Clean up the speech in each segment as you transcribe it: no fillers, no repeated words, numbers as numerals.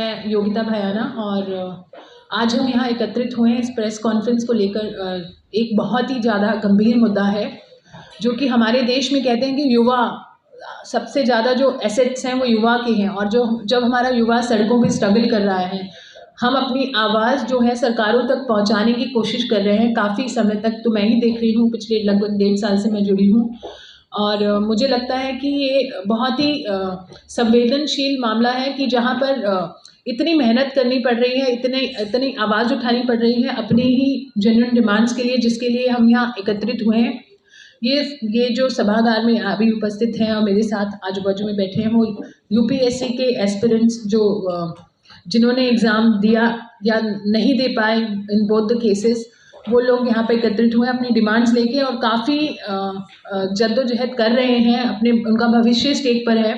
मैं योगिता भयाना और आज हम यहाँ एकत्रित हुए हैं इस प्रेस कॉन्फ्रेंस को लेकर। एक बहुत ही ज़्यादा गंभीर मुद्दा है जो कि हमारे देश में कहते हैं कि युवा सबसे ज़्यादा जो एसेट्स हैं वो युवा के हैं, और जब हमारा युवा सड़कों पे स्ट्रगल कर रहा है, हम अपनी आवाज़ जो है सरकारों तक पहुँचाने की कोशिश कर रहे हैं काफ़ी समय तक। तो मैं ही देख रही हूँ, पिछले लगभग 1.5 साल से मैं जुड़ी हूँ और मुझे लगता है कि ये बहुत ही संवेदनशील मामला है कि जहाँ पर इतनी मेहनत करनी पड़ रही है, इतनी आवाज़ उठानी पड़ रही है अपनी ही जेन्युइन डिमांड्स के लिए, जिसके लिए हम यहाँ एकत्रित हुए हैं। ये जो सभागार में अभी उपस्थित हैं और मेरे साथ आजू बाजू में बैठे हैं, वो यूपीएससी के एस्पिरेंट्स जो जिन्होंने एग्ज़ाम दिया या नहीं दे पाए इन बोथ द केसेस, वो लोग यहाँ पे एकत्रित हुए अपनी डिमांड्स लेके और काफ़ी जद्दोजहद कर रहे हैं। उनका भविष्य स्टेक पर है,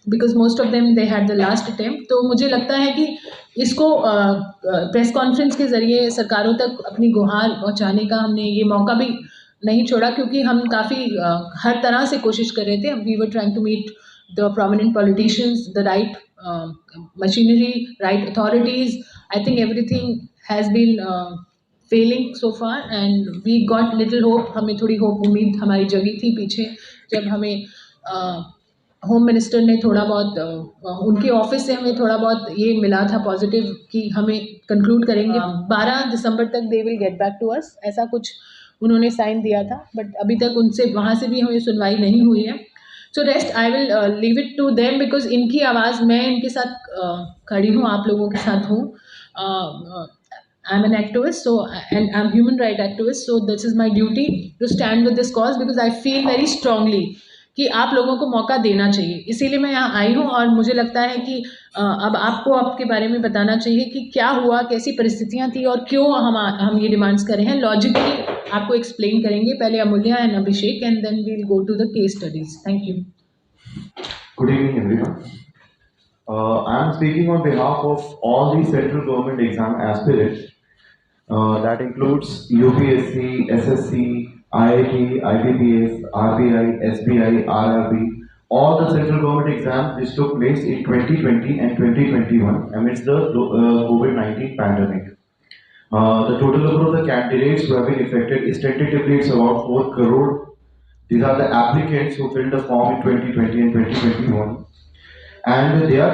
because most of them they had the last attempt. तो मुझे लगता है कि इसको प्रेस कॉन्फ्रेंस के ज़रिए सरकारों तक अपनी गुहार पहुँचाने का हमने ये मौका भी नहीं छोड़ा, क्योंकि हम काफ़ी हर तरह से कोशिश कर रहे थे। We were trying to meet the prominent politicians, the right machinery, right authorities. I think everything has been failing so far and we got little hope. हमें थोड़ी होप उम्मीद हमारी जगी थी पीछे, जब हमें होम मिनिस्टर ने थोड़ा बहुत उनके ऑफिस से हमें थोड़ा बहुत ये मिला था पॉजिटिव कि हमें कंक्लूड करेंगे 12 दिसंबर तक they will get back to us, ऐसा कुछ उन्होंने साइन दिया था। बट अभी तक उनसे वहाँ से भी हमें सुनवाई नहीं हुई है। So rest I will leave it to them, because इनकी आवाज़, मैं इनके साथ खड़ी हूँ, आप लोगों के साथ हूँ। I am an activist, so and I am human right activist, so this is my duty to stand with this cause, because I feel very strongly कि आप लोगों को मौका देना चाहिए। इसीलिए मैं यहाँ आई हूँ और मुझे लगता है कि अब आपको आपके बारे में बताना चाहिए कि क्या हुआ, कैसी परिस्थितियाँ थी और क्यों हम ये डिमांड्स कर रहे हैं। लॉजिकली आपको एक्सप्लेन करेंगे पहले Amulya and Abhishek, and then we will go to the case studies. Thank you. Good evening, everyone. I am speaking on behalf of all the central government exam aspirants. That includes UPSC, SSC, IIT, IBPS, RBI, SBI, RRB, all the central government exams which took place in 2020 and 2021 amidst the COVID-19 pandemic. The total number of the candidates who have been affected is tentatively it's about 4 crore. These are the applicants who filled the form in 2020 and 2021, and they are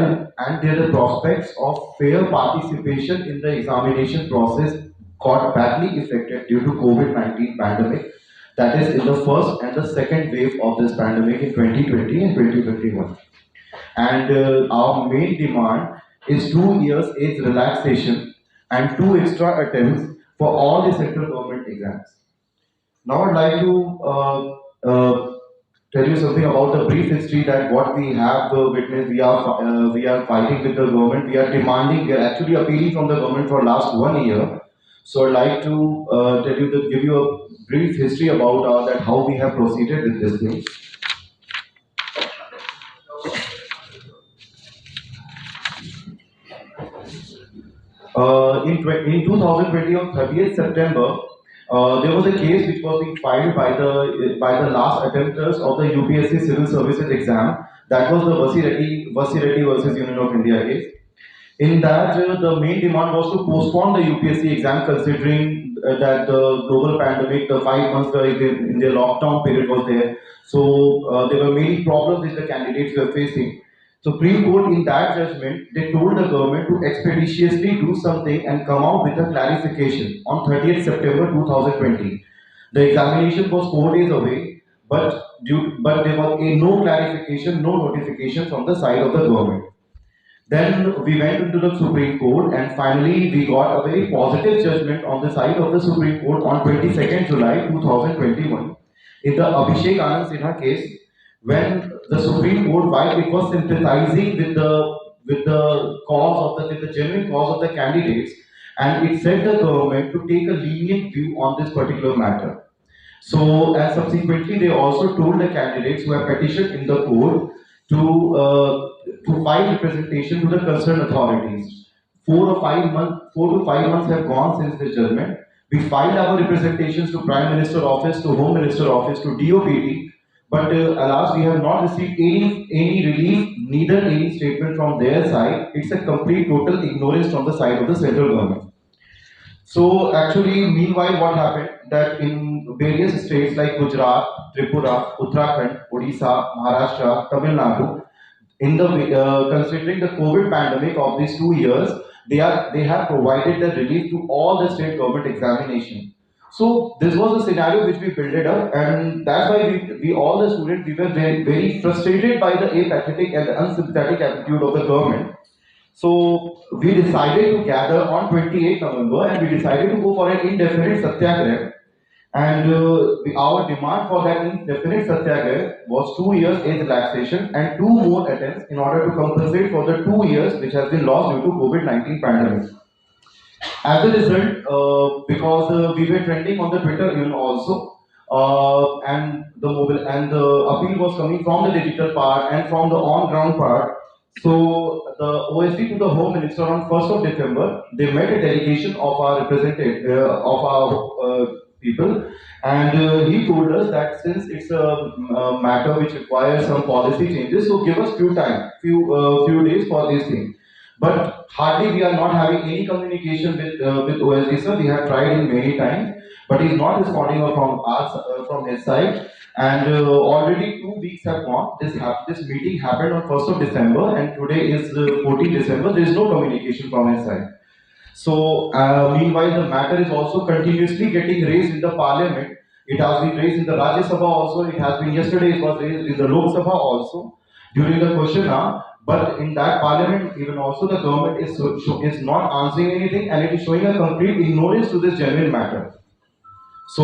the prospects of fair participation in the examination process got badly affected due to COVID-19 pandemic. That is in the first and the second wave of this pandemic in 2020 and 2021. And our main demand is 2 years age relaxation and 2 extra attempts for all the central government exams. Now I'd like to tell you something about the brief history that what we have witnessed. We are fighting with the government. We are demanding. We are actually appealing from the government for last 1 year. So I'd like to give you a brief history about that how we have proceeded with this thing. In 2020 on 30th September. There was a case which was being filed by the last attempters of the UPSC Civil Services exam. That was the Vasi Reddy versus Union of India case. In that, the main demand was to postpone the UPSC exam, considering that the global pandemic, the 5 months in the lockdown period was there. So there were many problems which the candidates were facing. Supreme Court in that judgment, they told the government to expeditiously do something and come out with a clarification on 30th September 2020. The examination was 4 days away, but there was no clarification, no notification from the side of the government. Then we went into the Supreme Court and finally we got a very positive judgment on the side of the Supreme Court on 22nd July 2021 in the Abhishek Anand Sinha case, when the Supreme Court, while it was sympathizing with the genuine cause of the candidates, and it said the government to take a lenient view on this particular matter. So, and subsequently, they also told the candidates who have petitioned in the court to file representation to the concerned authorities. 4 to 5 months have gone since this judgment. We filed our representations to Prime Minister Office, to Home Minister Office, to DOPD. But alas, we have not received any relief, neither any statement from their side. It's a complete total ignorance from the side of the central government. So actually, meanwhile, what happened that in various states like Gujarat, Tripura, Uttarakhand, Odisha, Maharashtra, Tamil Nadu, in the considering the COVID pandemic of these 2 years, they have provided the relief to all the state government examination. So this was a scenario which we built it up, and that's why we all the students we were very frustrated by the apathetic and the unsympathetic attitude of the government. So we decided to gather on 28th November and we decided to go for an indefinite satyagraha. And our demand for that indefinite satyagraha was 2 years age relaxation and 2 more attempts in order to compensate for the 2 years which has been lost due to COVID-19 pandemic. As a result, because we were trending on the Twitter even also, and the appeal was coming from the digital part and from the on-ground part. So the OSD to the Home Minister on 1st of December, they met a delegation of our representative of our people, and he told us that since it's a matter which requires some policy changes, so give us few days for this thing. But hardly we are not having any communication with OSD sir. We have tried him many times, but he's not responding from his side. And already 2 weeks have gone. This meeting happened on 1st of December, and today is 14th December. There is no communication from his side. So meanwhile, the matter is also continuously getting raised in the Parliament. It has been raised in the Rajya Sabha also. It has been yesterday. It was raised in the Lok Sabha also during the question hour. But in that Parliament, even also the government is not answering anything, and it is showing a complete ignorance to this genuine matter. So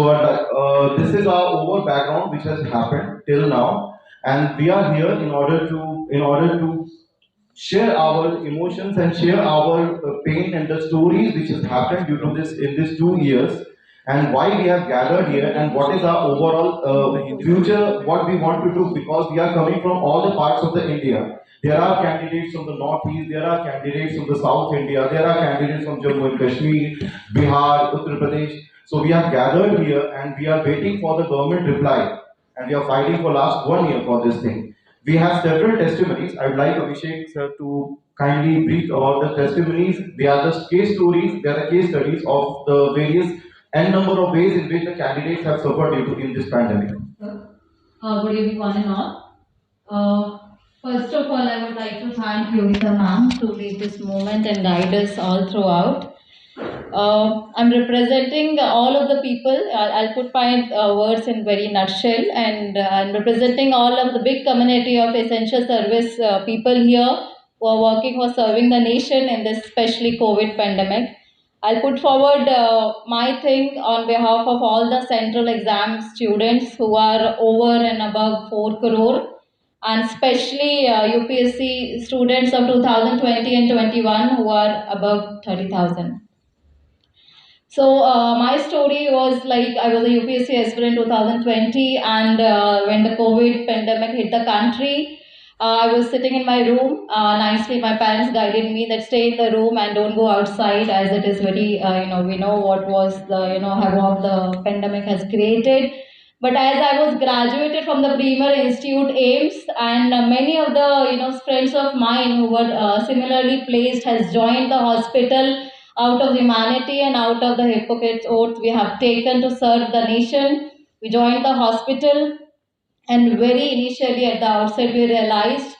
this is our overall background which has happened till now, and we are here in order to share our emotions and share our pain and the stories which has happened due to this in these 2 years, and why we have gathered here, and what is our overall future, what we want to do, because we are coming from all the parts of the India. There are candidates from the northeast, there are candidates from the South India, there are candidates from Jammu and Kashmir, Bihar, Uttar Pradesh. So we have gathered here and we are waiting for the government reply, and we are fighting for last 1 year for this thing. We have several testimonies. I would like Abhishek sir to kindly brief about the testimonies. They are the case stories, they are the case studies of the various n number of ways in which the candidates have suffered due to in this pandemic. Good evening, one and all. First of all, I would like to thank Yogita ma'am to lead this movement and guide us all throughout. I'm representing all of the people. I'll put my words in very nutshell, and I'm representing all of the big community of essential service people here who are working for serving the nation in this especially COVID pandemic. I'll put forward my thing on behalf of all the central exam students who are over and above 4 crore, and especially UPSC students of 2020 and 21 who are above 30,000. So my story was like I was a UPSC aspirant in 2020, and when the COVID pandemic hit the country, I was sitting in my room. Nicely, my parents guided me that stay in the room and don't go outside, as it is very, we know what was the, havoc the pandemic has created. But as I was graduated from the Bremer Institute, AIIMS, and many of the, friends of mine who were similarly placed has joined the hospital out of humanity and out of the Hippocrates oath we have taken to serve the nation. We joined the hospital, and very initially at the outset we realized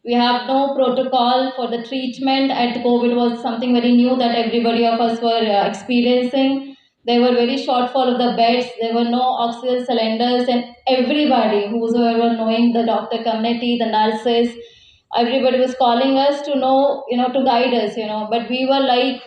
we have no protocol for the treatment, and COVID was something very new that everybody of us were experiencing. There were very shortfall of the beds, there were no oxygen cylinders, and everybody whosoever knowing the doctor community, the nurses, everybody was calling us to know, to guide us, but we were like,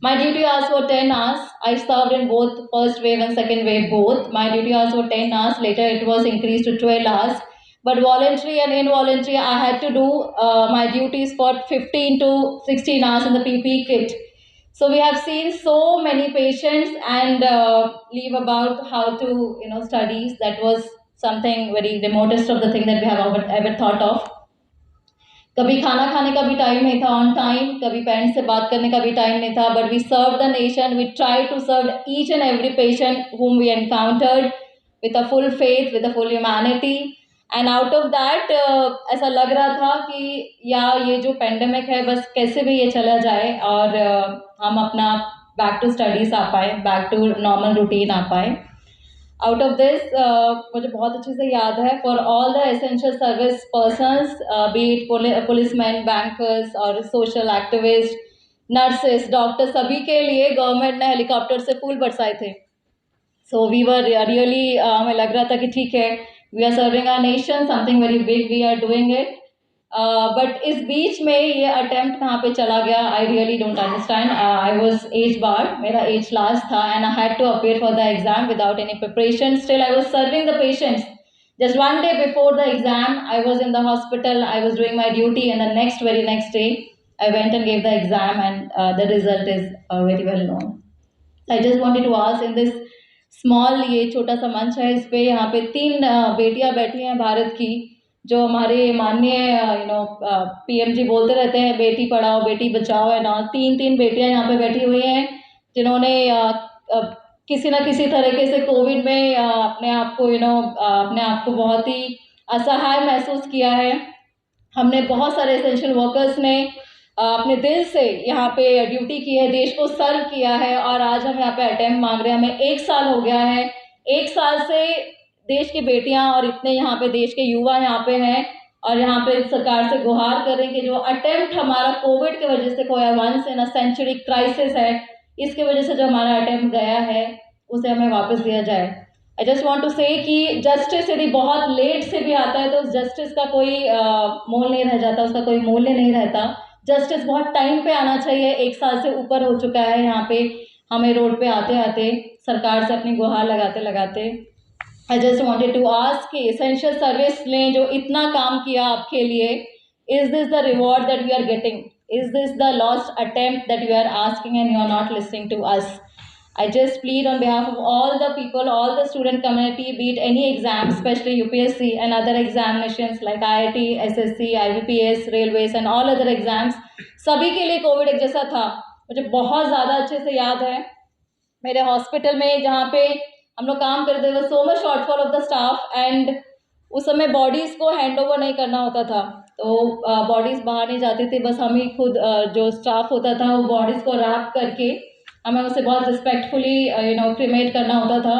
my duty hours were 10 hours. I served in both first wave and second wave both. My duty hours were 10 hours. Later it was increased to 12 hours. But voluntary and involuntary, I had to do my duties for 15 to 16 hours in the PPE kit. So we have seen so many patients and leave about how to, studies. That was something very remotest of the thing that we have ever thought of. कभी खाना खाने का भी time नहीं था on time, कभी parents से बात करने का भी टाइम नहीं था, but we serve the nation, we try to serve each and every patient whom we encountered with a full faith, with a full humanity. And out of that ऐसा लग रहा था कि या ये जो पेंडेमिक है बस कैसे भी ये चला जाए और हम अपना बैक टू स्टडीज आ पाए, बैक टू नॉर्मल रूटीन आ पाए. आउट ऑफ दिस मुझे बहुत अच्छे से याद है for all the essential service persons, B it policeman, bankers और सोशल एक्टिविस्ट, नर्सेस, डॉक्टर, सभी के लिए गवर्नमेंट ने हेलीकॉप्टर से फूल बरसाए थे. सो वी वर रियली, हमें लग रहा था कि ठीक है, we are serving our nation, something very big we are doing it. But इस बीच में ये अटेम्प्ट कहाँ पे चला गया, I really don't understand. I was age bar, मेरा एज लास्ट था and I had to appear for the exam without any preparation. Still I was serving the patients. Just one day before the exam, I was in the hospital, I was doing my duty, and the very next day, I went and gave the exam, and the result is very well known. I just wanted to ask in this small, ये छोटा सा मंच है, इस पे यहाँ पे 3 बेटियाँ बैठी हैं भारत की, जो हमारे माननीय PM जी बोलते रहते हैं बेटी पढ़ाओ बेटी बचाओ है ना. 3 बेटियाँ यहाँ पे बैठी हुई हैं जिन्होंने किसी ना किसी तरीके से कोविड में अपने आप को बहुत ही असहाय महसूस किया है. हमने बहुत सारे एसेंशियल वर्कर्स ने अपने दिल से यहाँ पे ड्यूटी की है, देश को सर्व किया है और आज हम यहाँ पे अटेम्प्ट मांग रहे हैं. हमें 1 साल हो गया है, 1 साल से देश की बेटियाँ और इतने यहाँ पे देश के युवा यहाँ पे हैं और यहाँ पे सरकार से गुहार करें कि जो अटेम्प्ट हमारा कोविड की वजह से खोया, once in a century crisis है, इसके वजह से जो हमारा अटेम्प्ट गया है उसे हमें वापस दिया जाए. आई जस्ट वांट टू से कि जस्टिस यदि बहुत लेट से भी आता है तो उस जस्टिस का कोई मोल नहीं रह जाता, उसका कोई मूल्य नहीं रहता. जस्टिस बहुत टाइम पे आना चाहिए. 1 साल से ऊपर हो चुका है यहाँ पे हमें रोड पे आते आते, सरकार से अपनी गुहार लगाते लगाते. I just wanted to ask कि एसेंशियल सर्विस ने जो इतना काम किया आपके लिए, is this the reward that we are getting? Is this the lost attempt that you are asking and you are not listening to us? I just plead on behalf of all the people, all the student community, be it any exam, especially UPSC and other examinations like IIT, SSC, IBPS, Railways and all other exams. सभी के लिए Covid एक जैसा था. मुझे बहुत ज़्यादा अच्छे से याद है मेरे हॉस्पिटल में जहाँ पे हम लोग काम करते थे, so much shortfall of the staff and उस समय बॉडीज़ को हैंड ओवर नहीं करना होता था, तो बॉडीज़ बाहर नहीं जाती थी, बस हम ही खुद जो स्टाफ होता था वो बॉडीज़ को रैप करके हमें उसे बहुत रिस्पेक्टफुली क्रीमेट करना होता था.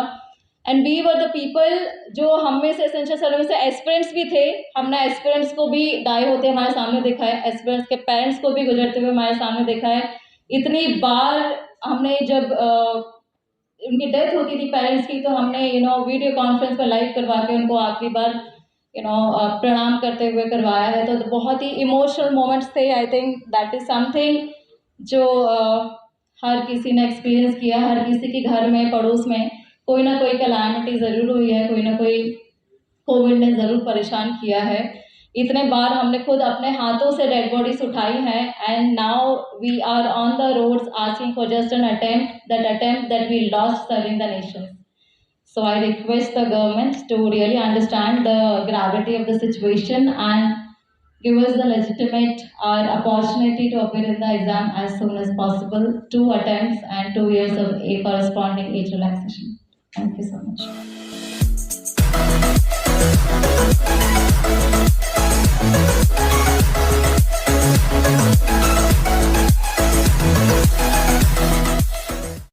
And we were the people, जो हम में से एसेंशियल सर्विस से एस्पिरेंट्स भी थे, हमने एस्पिरेंट्स को भी डाई होते हमारे सामने देखा है, एस्पिरेंट्स के पेरेंट्स को भी गुजरते हुए हमारे सामने देखा है. इतनी बार हमने जब उनकी डेथ होती थी पेरेंट्स की, तो हमने वीडियो कॉन्फ्रेंस पर लाइव करवा के उनको आखिरी बार प्रणाम करते हुए करवाया है. तो बहुत ही इमोशनल मोमेंट्स थे. I think that is something जो हर किसी ने एक्सपीरियंस किया. हर किसी के घर में पड़ोस में कोई ना कोई कैलामिटी ज़रूर हुई है, कोई ना कोई कोविड ने ज़रूर परेशान किया है. इतने बार हमने खुद अपने हाथों से डेड बॉडीज उठाई हैं and now we are on the roads asking for just an attempt that we lost serving the nation. So I request the government to really understand the gravity of the situation and give us the legitimate opportunity to appear in the exam as soon as possible. 2 attempts and 2 years of a corresponding age relaxation. Thank you so much.